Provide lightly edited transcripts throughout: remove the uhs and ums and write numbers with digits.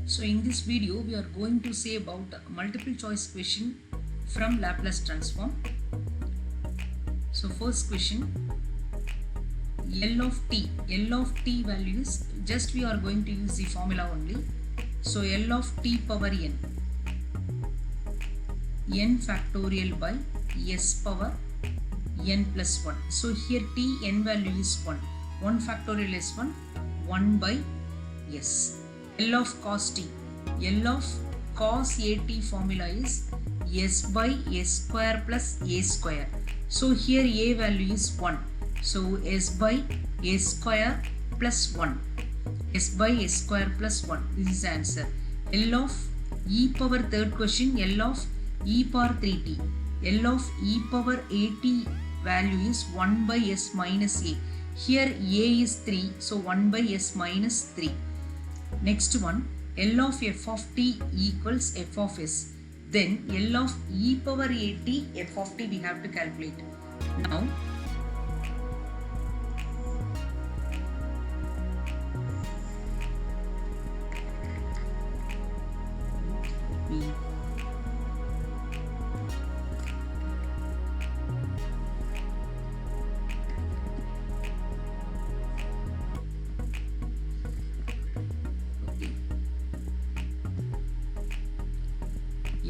So in this video we are going to say about multiple choice question from Laplace transform. So first question, L of t value is, just we are going to use the formula only. So L of t power n factorial by s power n plus 1. So here n value is 1. 1 factorial is 1, 1 by s. L of cos t. L of cos at formula is s by s square plus a square. So here a value is 1. So s by s square plus 1. S by s square plus 1. This is the answer. L of e power, third question, L of e power 3t. L of e power at value is 1 by s minus a. Here a is 3. So 1 by s minus 3. Next one, L of f of t equals f of s. Then L of e power at f of t we have to calculate. Now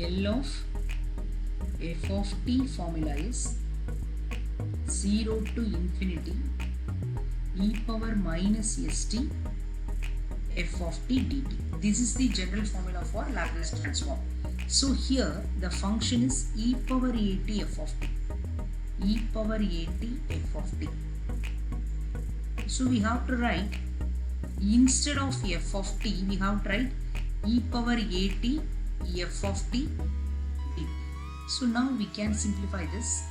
L of f of t formula is 0 to infinity e power minus st f of t dt. This is the general formula for Laplace transform. So here the function is e power at f of t. E power at f of t. So we have to write, instead of f of t we have to write e power at f of t dt. So now we can simplify this.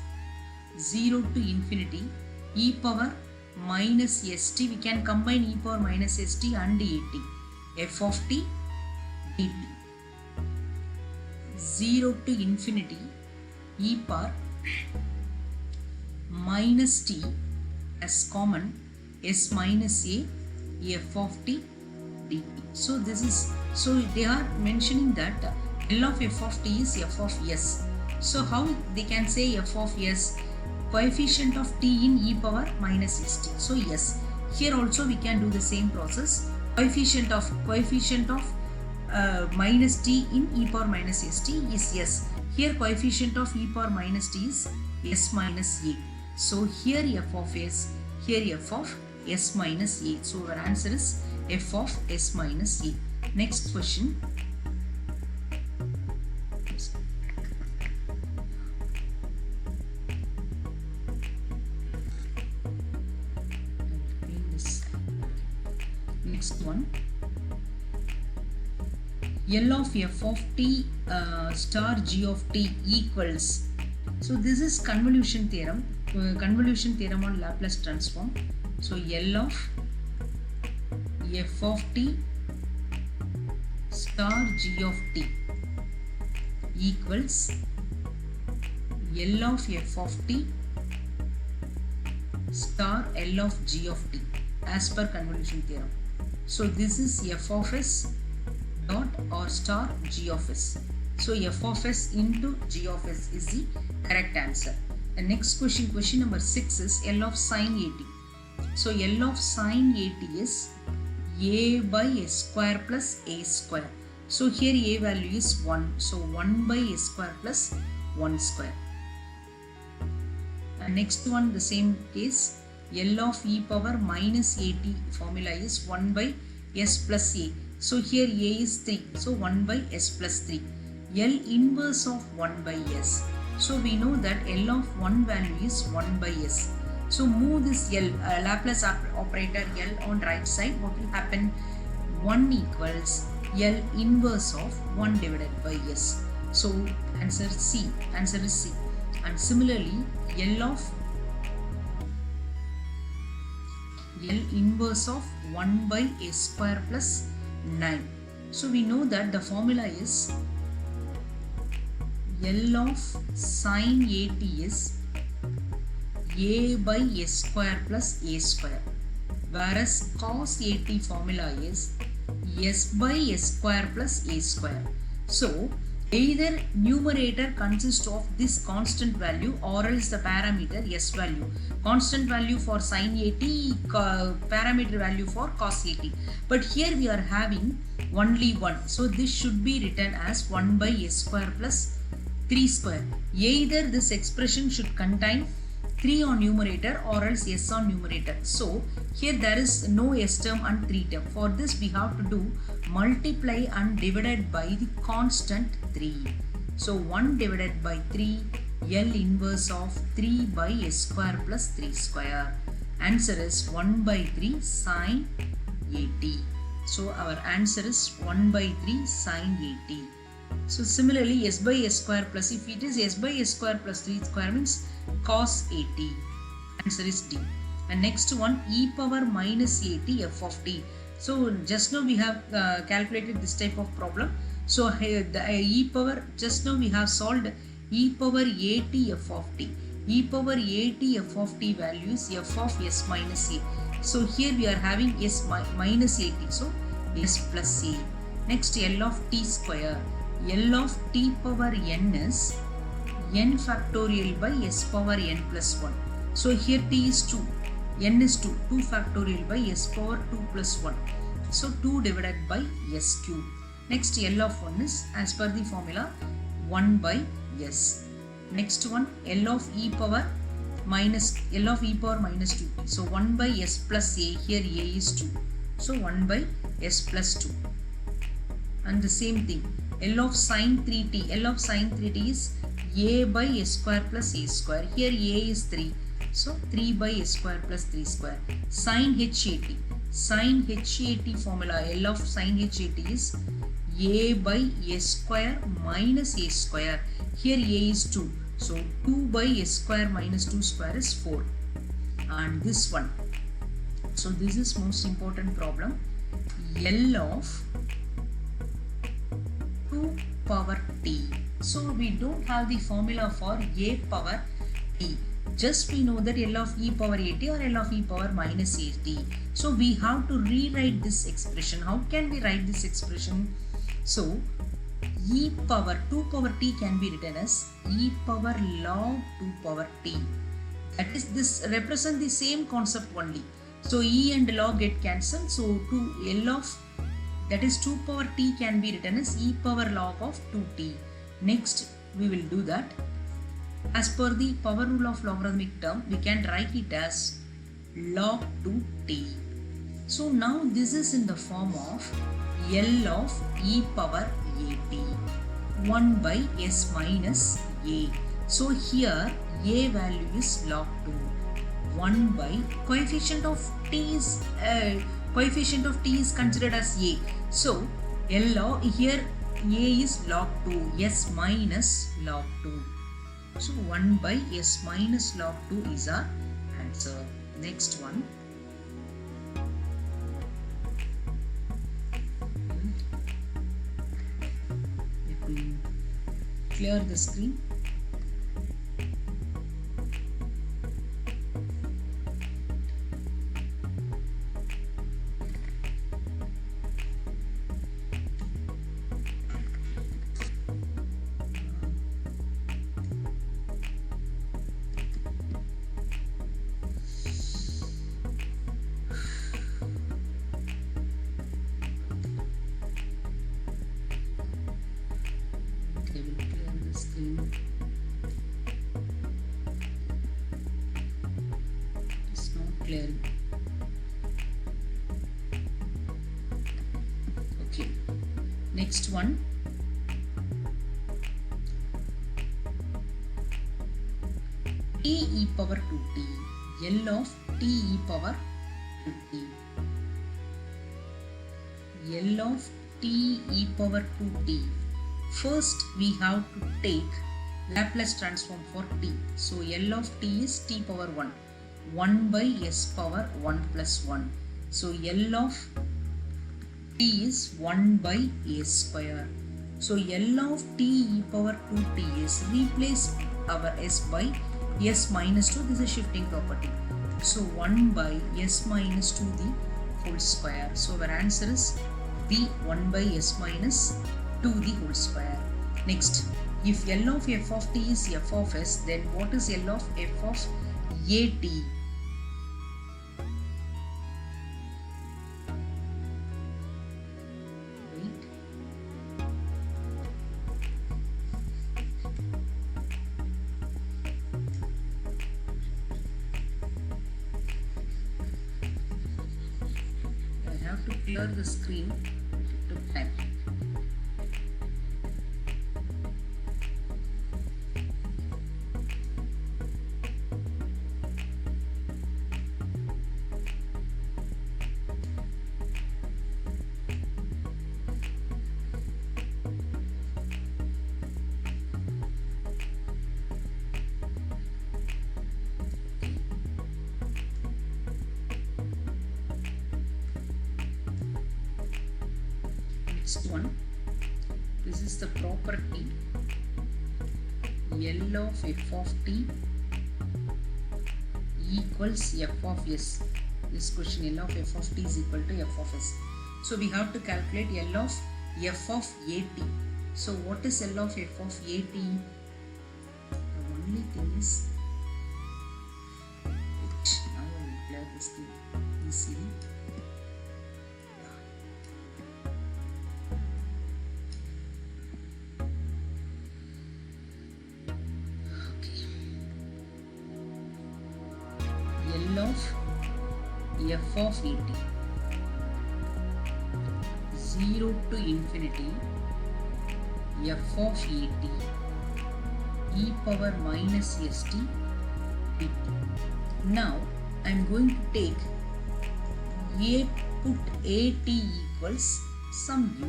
0 to infinity e power minus st, we can combine e power minus st and at, f of t dt. 0 to infinity e power minus t as common, s minus a f of t dt. So this is, so they are mentioning that L of f of t is f of s. So how they can say f of s? Coefficient of t in e power minus st. So yes, here also we can do the same process. Coefficient of minus t in e power minus st is s. Here coefficient of e power minus t is s minus a. So here f of s, here f of s minus a. So our answer is f of s minus a. Next question. Next one, L of f of t star g of t equals. So this is convolution theorem. Convolution theorem on Laplace transform. So L of f of t star g of t equals L of f of t star L of g of t as per convolution theorem. So this is f of s dot or star g of s. So f of s into g of s is the correct answer. And next question, question number 6 is L of sin at. So L of sin at is a by s square plus a square. So here a value is 1. So 1 by s square plus 1 square. And next one, the same case, L of e power minus at formula is 1 by s plus a. So here a is 3. So 1 by s plus 3. L inverse of 1 by s. So we know that L of 1 value is 1 by s. So move this L, Laplace operator L on right side. What will happen? 1 equals L inverse of 1 divided by s. So answer C. Answer is C. And similarly, L of L inverse of 1 by s square plus 9. So we know that the formula is L of sin at is a by s square plus a square, whereas cos at formula is s by s square plus a square. So either numerator consists of this constant value or else the parameter s value. Constant value for sin 80, parameter value for cos 80. But here we are having only 1. So this should be written as 1 by s square plus 3 square. Either this expression should contain 3 on numerator or else s on numerator. So here there is no s term and 3 term. For this we have to do multiply and divided by the constant 3. So 1 divided by 3, L inverse of 3 by s square plus 3 square. Answer is 1 by 3 sin 80. So our answer is 1 by 3 sin 80. So similarly s by s square plus, if it is s by s square plus 3 square means cos 80. Answer is D. And next one, e power minus 80 f of t. So just now we have calculated this type of problem. So here the e power, just now we have solved e power 80 f of t. E power 80 f of t value is f of s minus a. So here we are having s minus 80. So s plus a. Next, L of t square. L of t power n is n factorial by s power n plus 1. So here t is 2, n is 2, 2 factorial by s power 2 plus 1. So 2 divided by s cube. Next, L of 1 is as per the formula 1 by s. Next one, L of e power minus 2. So 1 by s plus a, here a is 2. So 1 by s plus 2. And the same thing, L of sin 3t. L of sin 3t is a by s square plus a square. Here a is 3. So 3 by s square plus 3 square. Sin h80. Sin h80 formula, L of sin h80 is a by s square minus a square. Here a is 2. So 2 by s square minus 2 square is 4. And this one. So this is most important problem. L of 2 power t. So we don't have the formula for a power t. Just we know that L of e power 80 or L of e power minus 80. So we have to rewrite this expression. How can we write this expression? So e power 2 power t can be written as e power log 2 power t. That is, this represent the same concept only. So e and log get cancelled. So 2 L of, that is 2 power t can be written as e power log of 2t. Next we will do that. As per the power rule of logarithmic term, we can write it as log 2t. So now this is in the form of L of e power 80, 1 by s minus a. So here a value is log 2, 1 by coefficient of t is considered as a. So L log, here a is log 2, s minus log 2. So 1 by s minus log 2 is our answer. Next one. Let me clear the screen. It's not clear. Okay, next one. T e power 2t. L of t e power 2t. L of t e power 2t. First we have to take Laplace transform for t. So L of t is t power 1. 1 by s power 1 plus 1. So L of t is 1 by a square. So L of t e power 2t is, replace our s by s minus 2. This is shifting property. So 1 by s minus 2 the whole square. So our answer is be 1 by s minus 2 the whole square. Next, if L of f of t is f of s, then what is L of f of at? Wait. I have to clear the screen. It took time. Next one, this is the property L of f of t equals f of s. This question, L of f of t is equal to f of s. So we have to calculate L of f of at. So what is L of f of at? The only thing is, wait, now I will clear this thing easily. L of f of at 0 to infinity f of at e power minus st dt. Now I am going to take put at equals some u.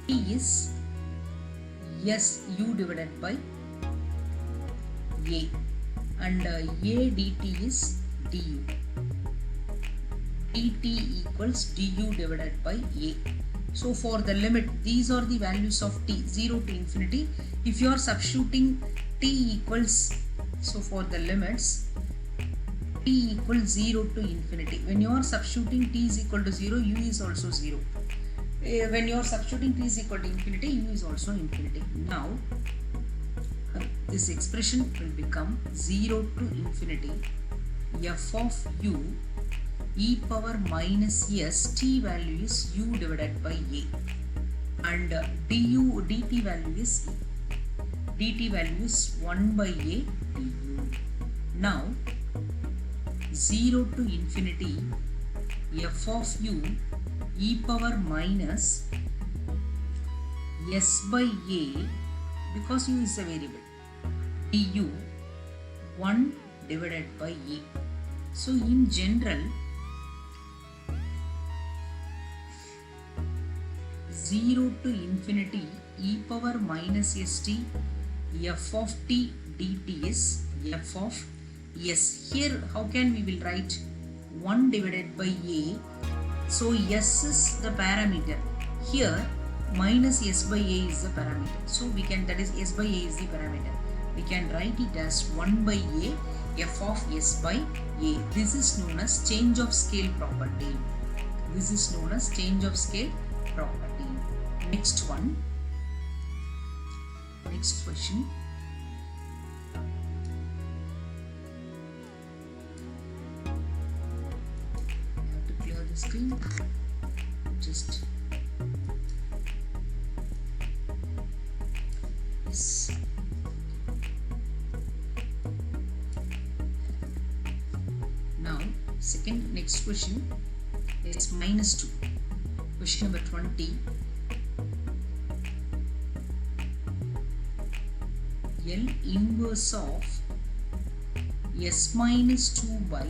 T is u divided by a. And a dt is du. dt equals du divided by a. So for the limit, these are the values of t, 0 to infinity. If you are substituting t equals, so for the limits, t equals 0 to infinity. When you are substituting t is equal to 0, u is also 0. When you are substituting t is equal to infinity, u is also infinity. Now, this expression will become 0 to infinity f of u e power minus s, t value is u divided by a, and dt value is 1 by a du. Now 0 to infinity f of u e power minus s by a, because u is a variable, du 1 divided by a. So in general, 0 to infinity e power minus st f of t dt is f of s. Here how can we will write 1 divided by a? So s is the parameter. Here minus s by a is the parameter. So we can, that is s by a is the parameter. We can write it as 1 by a f of s by a. This is known as change of scale property. This is known as change of scale property. Next one. Next question. I have to clear the screen. Just yes. Now, next question is minus 2. Question number 20. L inverse of s minus 2 by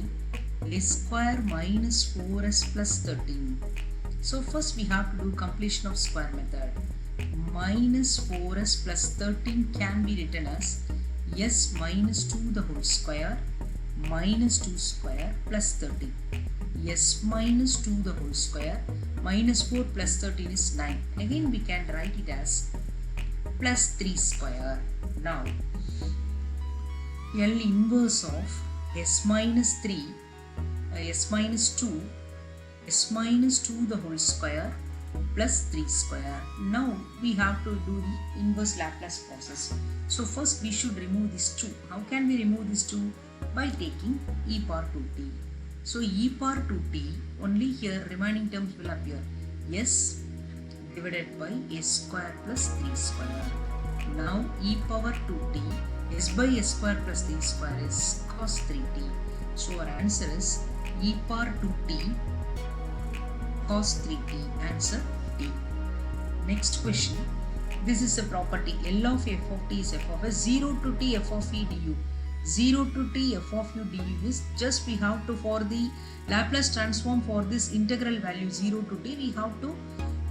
s square minus 4s plus 13. So first we have to do completion of square method. Minus 4s plus 13 can be written as s minus 2 the whole square minus 2 square plus 13. S minus 2 the whole square minus 4 plus 13 is 9. Again we can write it as plus 3 square. Now L inverse of s minus 3 s minus 2 s minus 2 the whole square plus 3 square. Now we have to do the inverse Laplace process. So first we should remove this 2. How can we remove this 2? By taking e power 2t. So e power 2t, only here remaining terms will appear s divided by s square plus 3 square. Now e power 2t, s by s square plus 3 square is cos 3t. So our answer is e power 2t cos 3t, answer D. Next question. This is a property L of f of t is f of s, 0 to t f of e du. 0 to t f of u du is just we have to, for the Laplace transform for this integral value 0 to t, we have to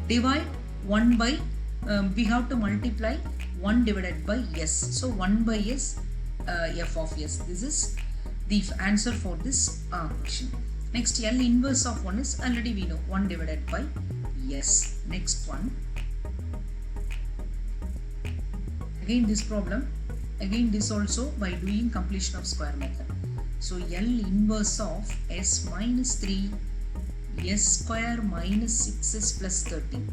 divide 1 by, we have to multiply 1 divided by s. So 1 by s f of s. This is the answer for this question. Next, L inverse of 1 is already we know 1 divided by s. Next one. Again this problem. Again this also by doing completion of square method. So L inverse of s minus 3 s square minus 6s plus 13.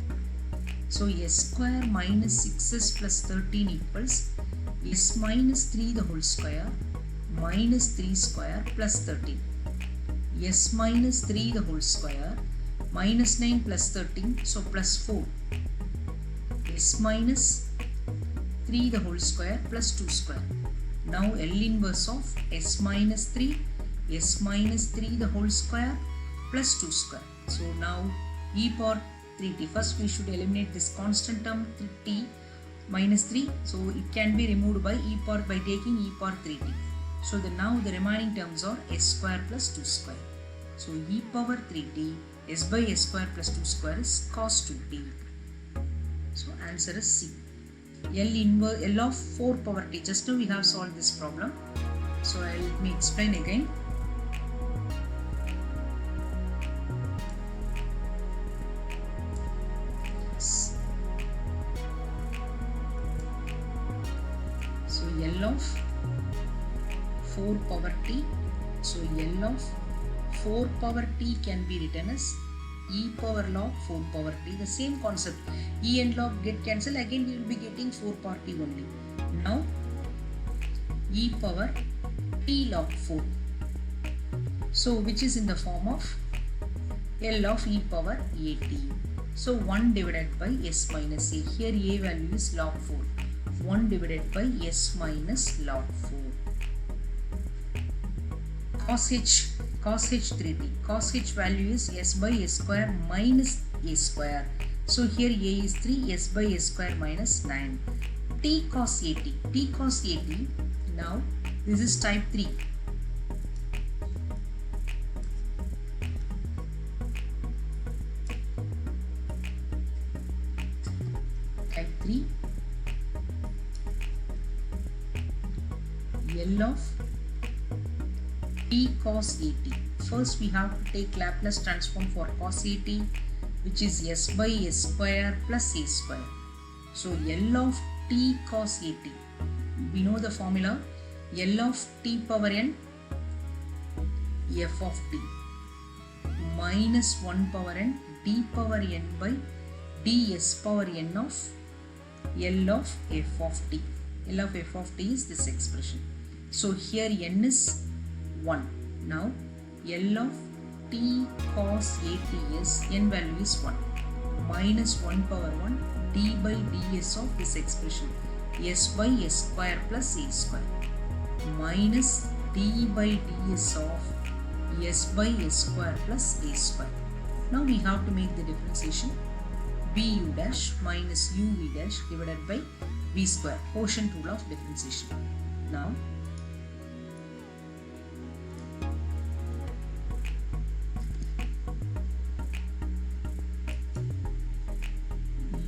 So s square minus 6s plus 13 equals s minus 3 the whole square minus 3 square plus 13. S minus 3 the whole square minus 9 plus 13, so plus 4. S minus 3 the whole square plus 2 square. Now L inverse of s minus 3, s minus 3 the whole square plus 2 square. So now e power 3t. First we should eliminate this constant term t minus 3. So it can be removed by e power by taking e power 3t. So now the remaining terms are s square plus 2 square. So e power 3t, s by s square plus 2 square is cos 2t. So answer is C. L of 4 power t. Just now we have solved this problem. So let me explain again. So L of 4 power t. So L of 4 power t can be written as e power log 4 power t. The same concept. E and log get cancelled. Again we will be getting 4 power t only. Now e power t log 4. So which is in the form of L of e power at. So 1 divided by s minus a. Here a value is log 4. 1 divided by s minus log 4. Cos h 3t. Cos h value is s by s square minus a square. So here a is 3, s by s square minus 9. T cos at. T cos at. Now this is type 3. Type 3. L of t cos at. First we have to take Laplace transform for cos at, which is s by s square plus a square. So L of t cos at. We know the formula. L of t power n f of t minus 1 power n d power n by ds power n of L of f of t. L of f of t is this expression. So here n is 1. Now L of t cos at is n value is 1 minus 1 power 1 d by ds of this expression s by s square plus a square minus d by ds of s by s square plus a square. Now we have to make the differentiation. Bu dash minus uv dash divided by v square, quotient rule of differentiation. Now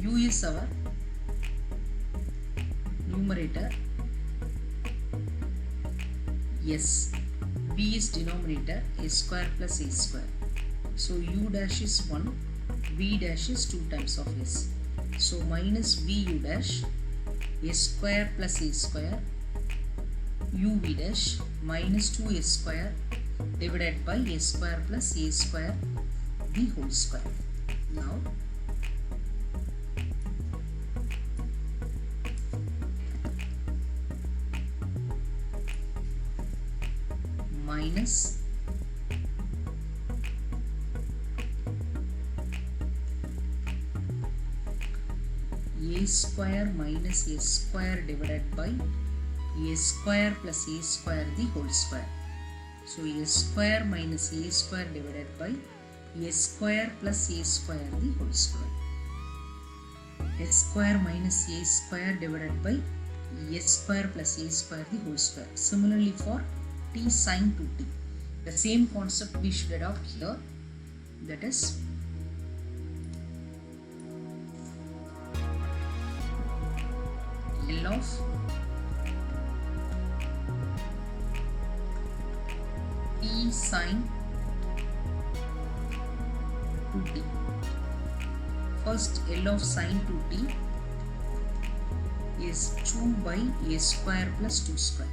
u is our numerator, s, v is denominator, s square plus a square. So u dash is 1, v dash is 2 times of s. So minus vu dash s square plus a square uv dash minus 2s square divided by s square plus a square the whole square. Now minus a square minus a square divided by a square plus a square the whole square. So a square minus a square divided by a square plus a square the whole square. A square minus a square divided by a square plus a square the whole square. Similarly for t sine 2t. The same concept we should adopt here, that is L of t sine 2t. First L of sine 2t is 2 by a square plus 2 square.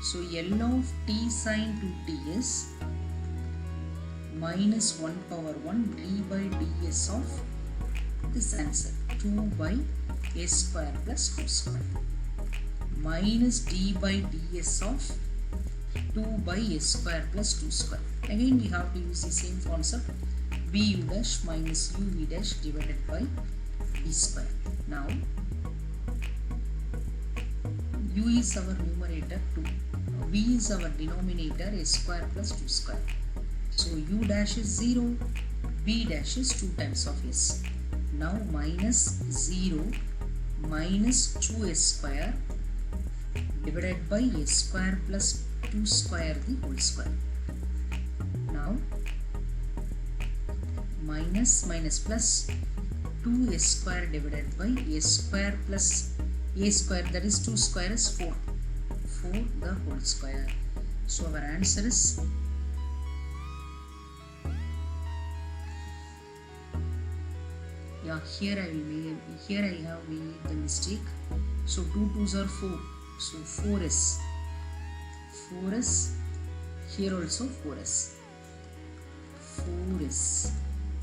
So L of t sine 2t is minus 1 power 1 d by ds of this answer, 2 by a square plus 2 square, minus d by ds of 2 by a square plus 2 square. Again we have to use the same concept, bu dash minus uv dash divided by d square. Now u is our numerator 2, v is our denominator a square plus 2 square. So u dash is 0, v dash is 2 times of s. Now minus 0 minus 2s square divided by a square plus 2 square the whole square. Now minus plus 2s square divided by a square plus a square, that is 2 square is 4 the whole square. So our answer is here I have made the mistake. So 2 2s are 4. So 4s. Here also 4s.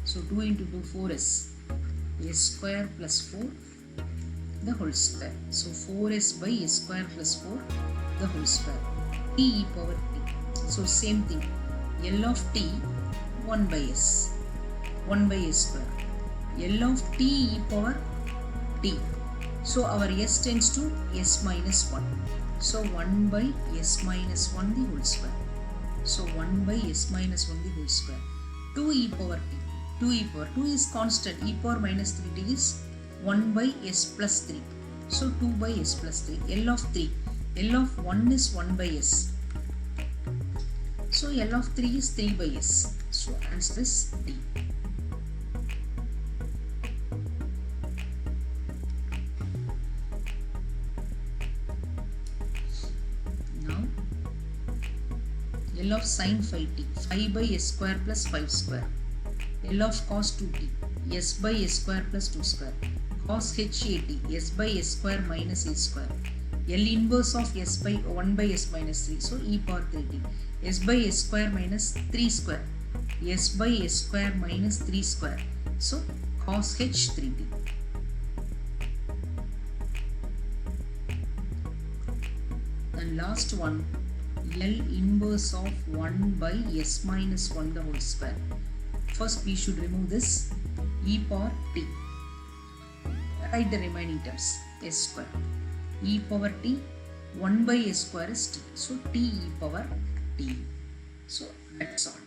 So 2 into 2 4s. A square plus 4 the whole square. So 4s by a square plus 4 the whole square. T e power t. So same thing. L of t 1 by s. 1 by a square. L of t e power t. So our s tends to s minus 1. So 1 by s minus 1 the whole square. So 1 by s minus 1 the whole square. 2 e power t. 2 e power 2 is constant. E power minus 3t is 1 by s plus 3. So 2 by s plus 3. L of 3. L of 1 is 1 by s. So L of 3 is 3 by s. So answer is D. L of sin 5t, 5 by s square plus 5 square. L of cos 2t, s by s square plus 2 square. Cos h at, s by s square minus a square. L inverse of s by 1 by s minus 3, so e power 3t. S by s square minus 3 square. S by s square minus 3 square. So cos h 3t. And last one, L inverse of 1 by s minus 1 the whole square. First we should remove this e power t. Write the remaining terms, s square. E power t, 1 by s square is t. So t e power t. So that's all.